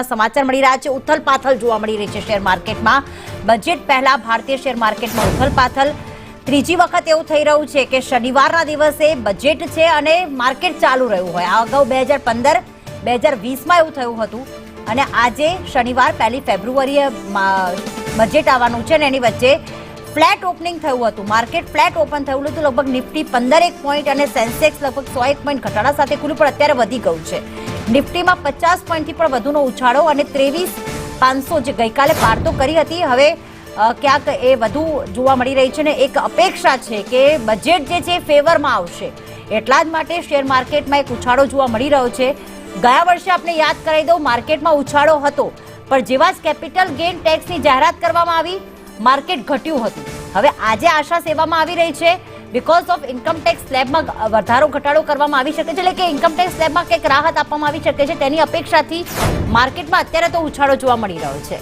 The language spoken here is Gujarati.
સમાચાર મળી રહ્યા છે। ઉથલપાથલ જોવા મળી રહી છે શેર માર્કેટમાં। બજેટ પહેલા ભારતીય શેર માર્કેટમાં ઉથલપાથલ। ત્રીજી વખત એવું થઈ રહ્યું છે કે શનિવારના દિવસે બજેટ છે અને માર્કેટ ચાલુ રહ્યું હોય। આ અગાઉ 2015 2020માં એવું થયું હતું અને આજે શનિવાર 1 ફેબ્રુઆરીએ બજેટ આવવાનું છે અને એની વચ્ચે ફ્લેટ ઓપનિંગ થયું હતું। માર્કેટ ફ્લેટ ઓપન થયું હતું। લગભગ નિફ્ટી 15 પોઈન્ટ અને સેન્સેક્સ લગભગ 101 પોઈન્ટ ઘટાડા સાથે ખુલ્લું, પણ અત્યારે વધી ગયું છે। નિફ્ટીમાં 50 પોઈન્ટથી પણ વધુનો ઉછાળો અને 23,500 જે ગઈકાલે પાર તો કરી હતી, હવે ક્યાંક એ વધુ જોવા મળી રહી છે ને એક અપેક્ષા છે કે બજેટ જે છે ફેવરમાં આવશે, એટલા જ માટે શેર માર્કેટમાં એક ઉછાળો જોવા મળી રહ્યો છે। ગયા વર્ષે આપણે યાદ કરાવી દઉં, માર્કેટમાં ઉછાળો હતો, પણ જેવા જ કેપિટલ ગેઇન ટેક્સની જાહેરાત કરવામાં આવી, માર્કેટ ઘટ્યું હતું। હવે આજે આશા સેવામાં આવી રહી છે બીકોઝ ઓફ ઇન્કમ ટેક્સ સ્લેબમાં વધારો ઘટાડો કરવામાં આવી શકે છે, એટલે કે ઇન્કમ ટેક્સ સ્લેબમાં કંઈક રાહત આપવામાં આવી શકે છે, તેની અપેક્ષાથી માર્કેટમાં અત્યારે તો ઉછાળો જોવા મળી રહ્યો છે।